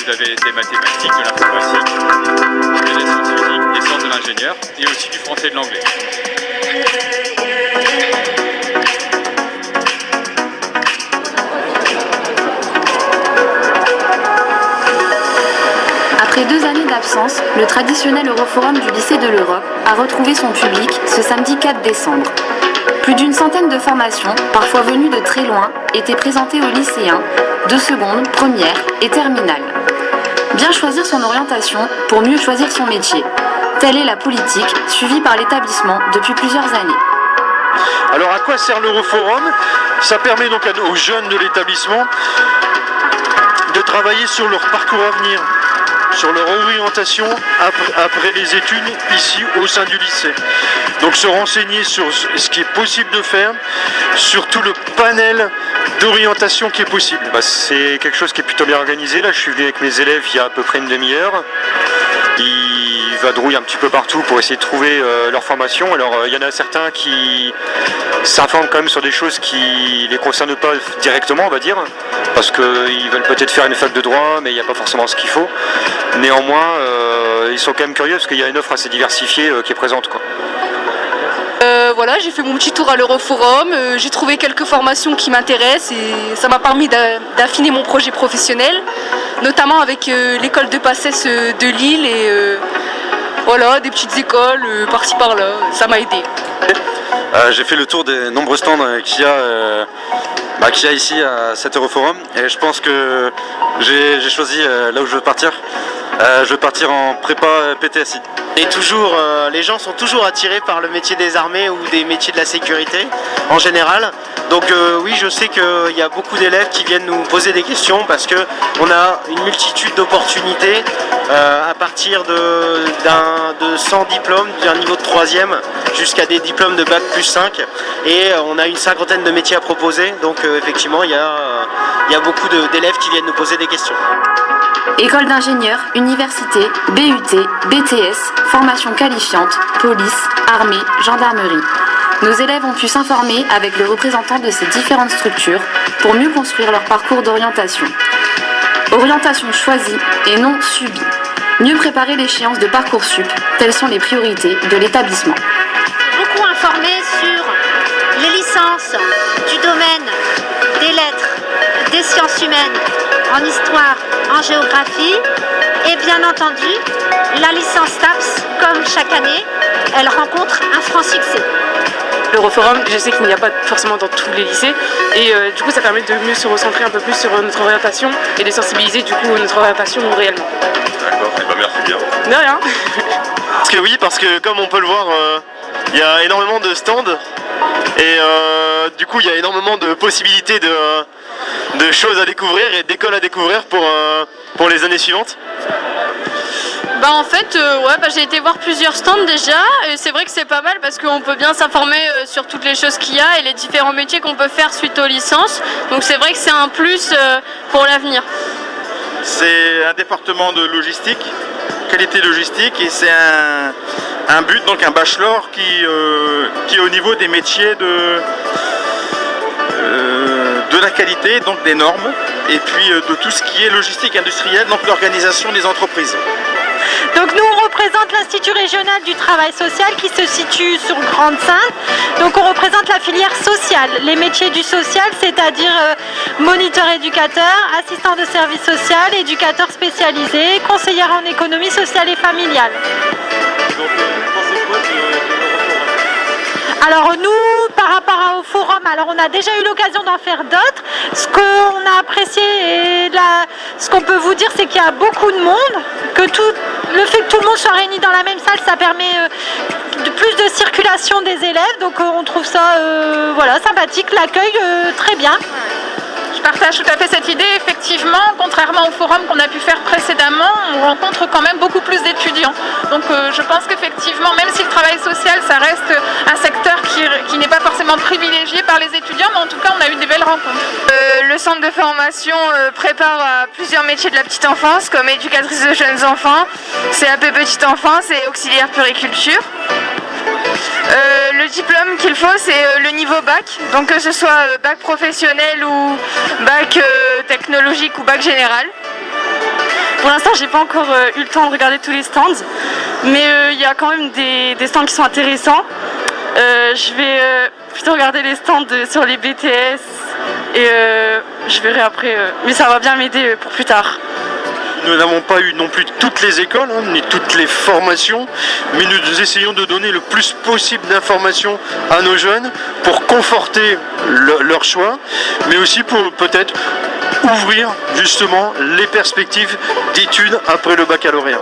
vous avez des mathématiques, de l'informatique, des sciences physiques, des sciences de l'ingénieur et aussi du français et de l'anglais. Après 2 années d'absence, le traditionnel Euroforum du lycée de l'Europe a retrouvé son public ce samedi 4 décembre. Plus d'une centaine de formations, parfois venues de très loin, étaient présentées aux lycéens de seconde, première et terminale. Bien choisir son orientation pour mieux choisir son métier. Telle est la politique suivie par l'établissement depuis plusieurs années. Alors à quoi sert l'Euroforum? Ça permet donc aux jeunes de l'établissement de travailler sur leur parcours à venir, sur leur orientation après les études ici au sein du lycée. Donc se renseigner sur ce qui est possible de faire, sur tout le panel d'orientation qui est possible. C'est quelque chose qui est plutôt bien organisé. Là, je suis venu avec mes élèves il y a à peu près une demi-heure. Ils vadrouillent un petit peu partout pour essayer de trouver leur formation. Alors il y en a certains qui s'informent quand même sur des choses qui les concernent pas directement, on va dire, parce qu'ils veulent peut-être faire une fac de droit, mais il n'y a pas forcément ce qu'il faut. Néanmoins, ils sont quand même curieux parce qu'il y a une offre assez diversifiée qui est présente, quoi. Voilà, j'ai fait mon petit tour à l'Euroforum, j'ai trouvé quelques formations qui m'intéressent et ça m'a permis d'affiner mon projet professionnel, notamment avec l'école de Passesse de Lille et voilà, des petites écoles par-ci par-là, ça m'a aidé. J'ai fait le tour des nombreux stands qu'il y a ici à cet Euroforum et je pense que j'ai choisi là où je veux partir. Je veux partir en prépa PTSI. Et toujours, les gens sont toujours attirés par le métier des armées ou des métiers de la sécurité en général. Donc oui, je sais qu'il y a beaucoup d'élèves qui viennent nous poser des questions parce qu'on a une multitude d'opportunités à partir de 100 diplômes d'un niveau de 3e jusqu'à des diplômes de bac plus 5. Et on a une cinquantaine de métiers à proposer. Donc effectivement, il y a beaucoup d'élèves qui viennent nous poser des questions. École d'ingénieurs, université, BUT, BTS, formation qualifiante, police, armée, gendarmerie. Nos élèves ont pu s'informer avec les représentants de ces différentes structures pour mieux construire leur parcours d'orientation. Orientation choisie et non subie. Mieux préparer l'échéance de Parcoursup, telles sont les priorités de l'établissement. Beaucoup informé sur les licences du domaine des lettres, des sciences humaines, en histoire, en géographie et bien entendu la licence TAPS, comme chaque année, elle rencontre un franc succès. L'Euroforum, je sais qu'il n'y a pas forcément dans tous les lycées et du coup ça permet de mieux se recentrer un peu plus sur notre orientation et de sensibiliser du coup notre orientation réellement. D'accord, et merci bien. De rien. Parce que comme on peut le voir, il y a énormément de stands et du coup il y a énormément de possibilités de choses à découvrir et d'écoles à découvrir pour les années suivantes. En fait, j'ai été voir plusieurs stands déjà et c'est vrai que c'est pas mal parce qu'on peut bien s'informer sur toutes les choses qu'il y a et les différents métiers qu'on peut faire suite aux licences. Donc c'est vrai que c'est un plus pour l'avenir. C'est un département de logistique, qualité logistique, et c'est un but, donc un bachelor qui est au niveau des métiers de la qualité, donc des normes, et puis de tout ce qui est logistique industrielle, donc l'organisation des entreprises. Donc nous on représente l'Institut régional du travail social qui se situe sur Grande-Synthe. Donc on représente la filière sociale, les métiers du social, c'est-à-dire moniteur éducateur, assistant de service social, éducateur spécialisé, conseillère en économie sociale et familiale. Donc vous pensez quoi Alors nous, par rapport au forum, on a déjà eu l'occasion d'en faire d'autres. Ce qu'on a apprécié et ce qu'on peut vous dire, c'est qu'il y a beaucoup de monde, que le fait que tout le monde soit réuni dans la même salle, ça permet plus de circulation des élèves. Donc on trouve ça sympathique, l'accueil très bien. Je partage tout à fait cette idée. Effectivement, contrairement au forum qu'on a pu faire précédemment, on rencontre quand même beaucoup plus d'étudiants. Donc je pense qu'effectivement, même si le travail social, ça reste un secteur qui n'est pas forcément privilégié par les étudiants, mais en tout cas, on a eu des belles rencontres. Le centre de formation prépare à plusieurs métiers de la petite enfance, comme éducatrice de jeunes enfants, CAP petite enfance et auxiliaire puriculture. Le diplôme qu'il faut, c'est le niveau bac, donc que ce soit bac professionnel ou bac technologique ou bac général. Pour l'instant, j'ai pas encore eu le temps de regarder tous les stands, mais il y a quand même des stands qui sont intéressants. Je vais plutôt regarder les stands sur les BTS et je verrai après, mais ça va bien m'aider pour plus tard. Nous n'avons pas eu non plus toutes les écoles, ni toutes les formations, mais nous essayons de donner le plus possible d'informations à nos jeunes pour conforter leur choix, mais aussi pour peut-être ouvrir justement les perspectives d'études après le baccalauréat.